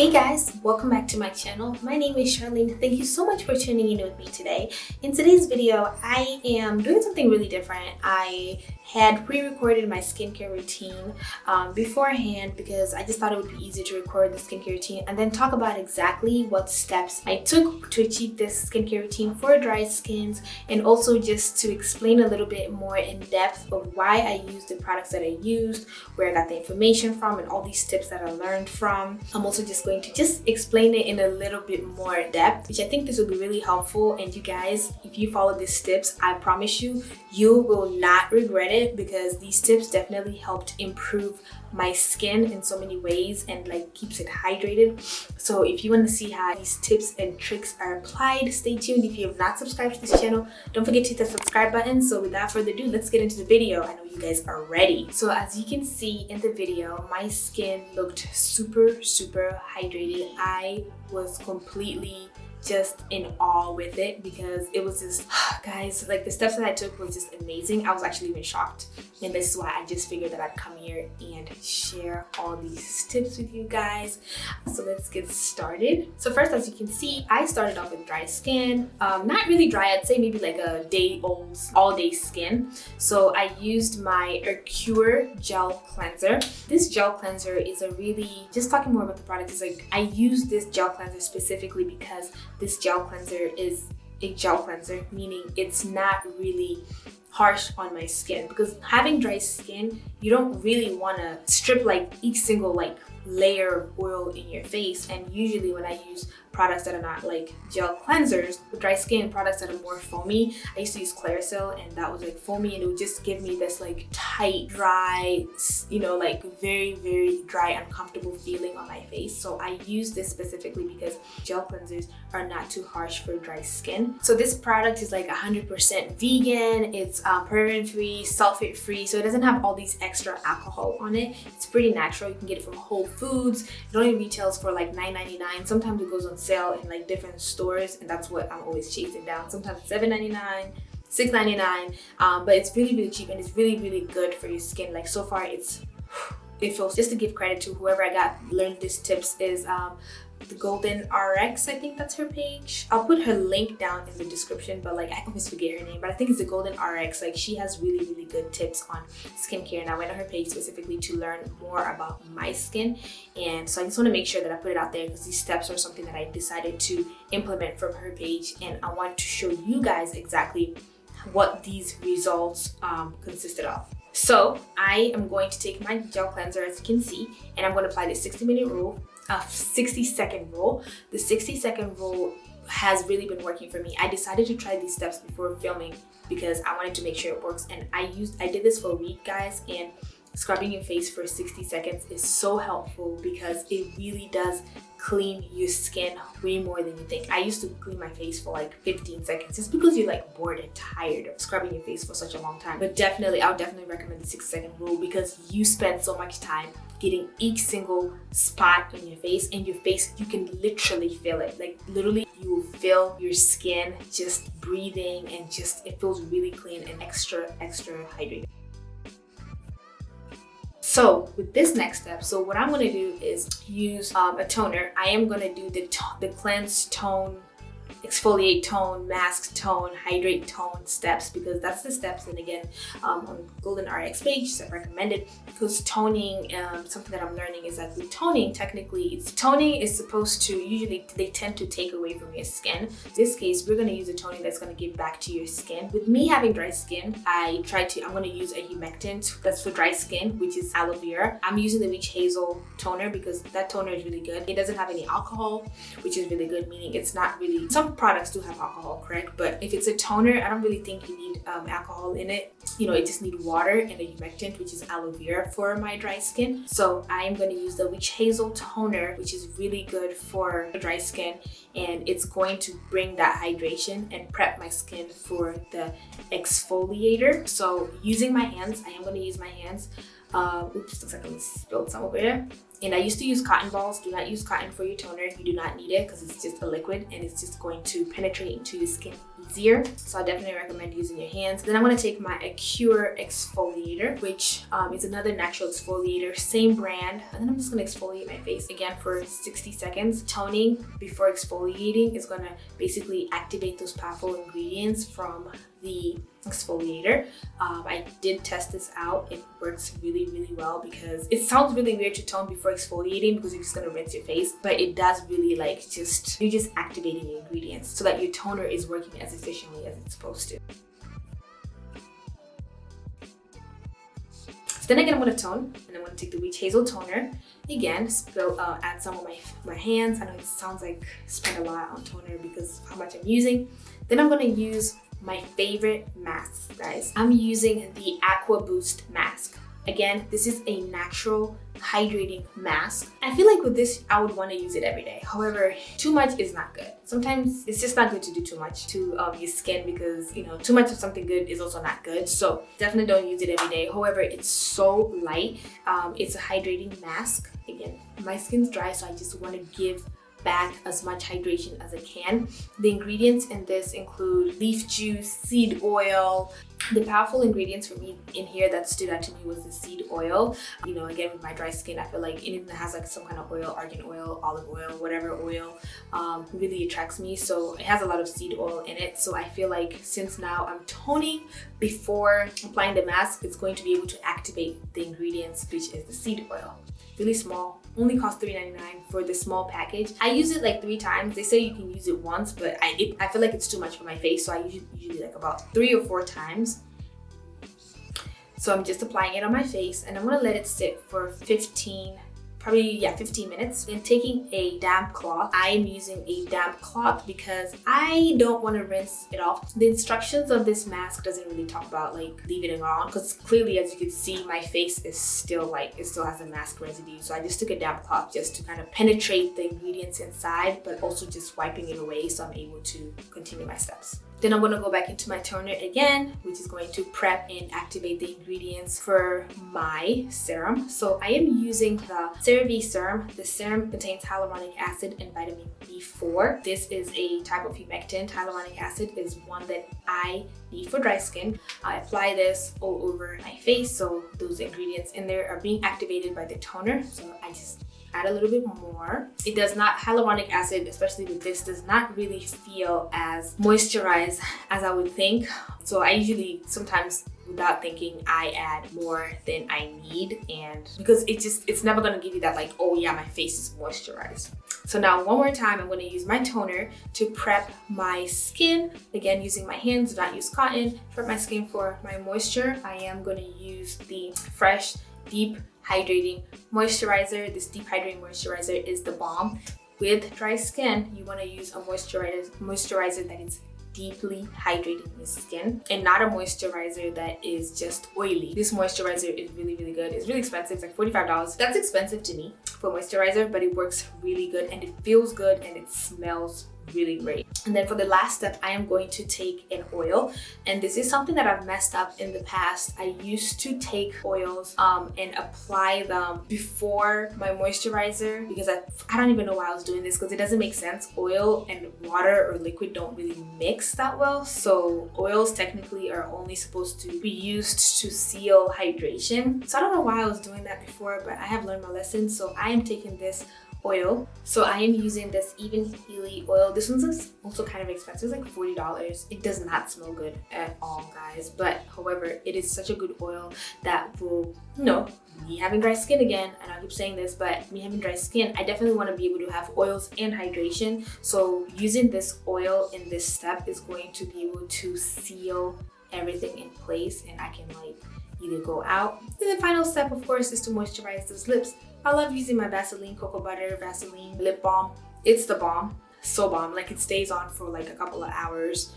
Hey guys, welcome back to my channel. My name is Charlene. Thank you so much for tuning in with me today. In today's video, I am doing something really different. I had pre-recorded my skincare routine beforehand because I just thought it would be easier to record the skincare routine and then talk about exactly what steps I took to achieve this skincare routine for dry skins, and also just to explain a little bit more in depth of why I used the products that I used, where I got the information from, and all these tips that I learned from. I'm also just going to just explain it in a little bit more depth, which I think this will be really helpful. And you guys, if you follow these tips, I promise you, you will not regret it, because these tips definitely helped improve my skin in so many ways and like keeps it hydrated. So if you want to see how these tips and tricks are applied, stay tuned. If you have not subscribed to this channel, don't forget to hit the subscribe button. So without further ado, let's get into the video. I know you guys are ready. So as you can see in the video, my skin looked super hydrated. I was completely just in awe with it, because it was just, guys, like the steps that I took was just amazing. I was actually even shocked, and this is why I just figured that I'd come here and share all these tips with you guys. So let's get started. So first, as you can see, I started off with dry skin. Not really dry, I'd say maybe like a day-old, all-day skin. So I used my Acure gel cleanser. This gel cleanser is a really, just talking more about the product, is like I use this gel cleanser specifically because this gel cleanser is a gel cleanser, meaning it's not really harsh on my skin, because having dry skin, you don't really want to strip like each single like layer of oil in your face. And usually when I use products that are not like gel cleansers, dry skin products that are more foamy, I used to use Clearasil, and that was like foamy, and it would just give me this like tight, dry, you know, like very dry, uncomfortable feeling on my face. So I use this specifically because gel cleansers are not too harsh for dry skin. So this product is like 100% vegan. It's paraben free, sulfate free, so it doesn't have all these extra alcohol on it. It's pretty natural. You can get it from Whole Foods. It only retails for like $9.99. Sometimes it goes on sale in like different stores, and that's what I'm always chasing down. Sometimes it's $7.99, $6.99, but it's really cheap, and it's really good for your skin. Like so far, it feels, just to give credit to whoever learned these tips, is the Golden RX, I think that's her page. I'll put her link down in the description, but like I always forget her name, but I think it's the Golden RX. Like she has really good tips on skincare, and I went on her page specifically to learn more about my skin. And so I just want to make sure that I put it out there, because these steps are something that I decided to implement from her page, and I want to show you guys exactly what these results consisted of. So I am going to take my gel cleanser, as you can see, and I'm going to apply the 60-second rule. The 60-second rule has really been working for me. I decided to try these steps before filming because I wanted to make sure it works, and I did this for a week, guys, and scrubbing your face for 60 seconds is so helpful because it really does clean your skin way more than you think. I used to clean my face for like 15 seconds just because you're like bored and tired of scrubbing your face for such a long time. But definitely, I would definitely recommend the 60-second rule, because you spend so much time getting each single spot in your face, and your face, you can literally feel it. Like literally, you will feel your skin just breathing, and just it feels really clean and extra hydrated. So with this next step, so what I'm going to do is use a toner. I am going to do the cleanse, tone, exfoliate, tone, mask, tone, hydrate, tone steps, because that's the steps. And again, on Golden RX page, I recommend it because toning, something that I'm learning is that with toning, technically, toning is supposed to, usually they tend to take away from your skin. In this case, we're going to use a toning that's going to give back to your skin. With me having dry skin, I'm going to use a humectant that's for dry skin, which is aloe vera. I'm using the Witch Hazel toner because that toner is really good. It doesn't have any alcohol, which is really good, meaning it's not really, some products do have alcohol, correct? But if it's a toner, I don't really think you need alcohol in it. You know, it just need water and a humectant, which is aloe vera, for my dry skin. So I'm going to use the Witch Hazel toner, which is really good for dry skin, and it's going to bring that hydration and prep my skin for the exfoliator. So using my hands, I am going to use my hands. Oops, looks like I spilled some over here. And I used to use cotton balls. Do not use cotton for your toner. You do not need it because it's just a liquid and it's just going to penetrate into your skin easier. So I definitely recommend using your hands. Then I'm going to take my Acure exfoliator, which is another natural exfoliator, same brand. And then I'm just going to exfoliate my face again for 60 seconds. Toning before exfoliating is going to basically activate those powerful ingredients from the exfoliator. I did test this out. It works really, really well because it sounds really weird to tone before exfoliating because you're just gonna rinse your face, but it does really like you're just activating the ingredients so that your toner is working as efficiently as it's supposed to. So then again, I'm gonna tone and I'm gonna take the Hazel toner. Again, add some on my hands. I know it sounds like spend a lot on toner because of how much I'm using. Then I'm gonna use my favorite mask, guys. I'm using the Aqua Boost mask. Again, this is a natural hydrating mask. I feel like with this, I would want to use it every day. However, too much is not good. Sometimes it's just not good to do too much to your skin because, you know, too much of something good is also not good. So definitely don't use it every day. However, it's so light. It's a hydrating mask. Again, my skin's dry, so I just want to give back as much hydration as I can. The ingredients in this include leaf juice, seed oil. The powerful ingredients for me in here that stood out to me was the seed oil. You know, again, with my dry skin, I feel like anything that has like some kind of oil, argan oil, olive oil, whatever oil, really attracts me. So it has a lot of seed oil in it. So I feel like since now I'm toning before applying the mask, it's going to be able to activate the ingredients, which is the seed oil. Really small, only costs $3.99 for the small package. I use it like 3 times. They say you can use it once, but I feel like it's too much for my face, so I usually like about 3 or 4 times. So I'm just applying it on my face and I'm gonna let it sit for 15 minutes. Then taking a damp cloth. I am using a damp cloth because I don't want to rinse it off. The instructions of this mask doesn't really talk about like leaving it on because clearly, as you can see, my face is still like, it still has a mask residue. So I just took a damp cloth just to kind of penetrate the ingredients inside, but also just wiping it away so I'm able to continue my steps. Then I'm going to go back into my toner again, which is going to prep and activate the ingredients for my serum. So I am using the Cera Ve serum. The serum contains hyaluronic acid and vitamin B4. This is a type of humectant. Hyaluronic acid is one that I need for dry skin. I apply this all over my face, so those ingredients in there are being activated by the toner. So I just add a little bit more. It does not, hyaluronic acid, especially with this, does not really feel as moisturized as I would think. So I usually, sometimes without thinking, I add more than I need, and because it's never gonna give you that like, oh yeah, my face is moisturized. So now one more time, I'm gonna use my toner to prep my skin. Again, using my hands, do not use cotton. Prep my skin for my moisture. I am gonna use the Fresh Deep Hydrating Moisturizer. This deep hydrating moisturizer is the bomb. With dry skin, you want to use a moisturizer that is deeply hydrating your skin and not a moisturizer that is just oily. This moisturizer is really, really good. It's really expensive. It's like $45. That's expensive to me for moisturizer, but it works really good and it feels good and it smells really great. And then for the last step, I am going to take an oil, and this is something that I've messed up in the past. I used to take oils and apply them before my moisturizer because I don't even know why I was doing this because it doesn't make sense. Oil and water or liquid don't really mix that well, so oils technically are only supposed to be used to seal hydration. So I don't know why I was doing that before, but I have learned my lesson. So I am taking this oil. So I am using this Even Healy oil. This one's also kind of expensive, it's like $40. It does not smell good at all, guys, but however, it is such a good oil that will, you know, me having dry skin again, and I keep saying this, but me having dry skin, I definitely want to be able to have oils and hydration. So using this oil in this step is going to be able to seal everything in place, and I can like either go out. And the final step, of course, is to moisturize those lips. I love using my Vaseline Cocoa Butter Vaseline lip balm. It's the bomb. So bomb. Like, it stays on for like a couple of hours.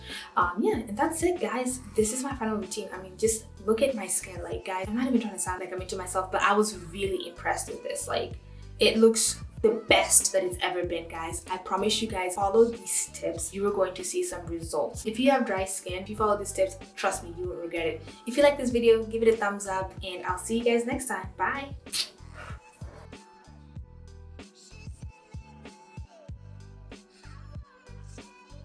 Yeah, and that's it, guys. This is my final routine. I mean, just look at my skin. Like, guys, I'm not even trying to sound like I'm into myself, but I was really impressed with this. Like, it looks the best that it's ever been, guys. I promise you guys, follow these tips, you are going to see some results. If you have dry skin, if you follow these tips, trust me, you won't regret it. If you like this video, give it a thumbs up, and I'll see you guys next time. Bye.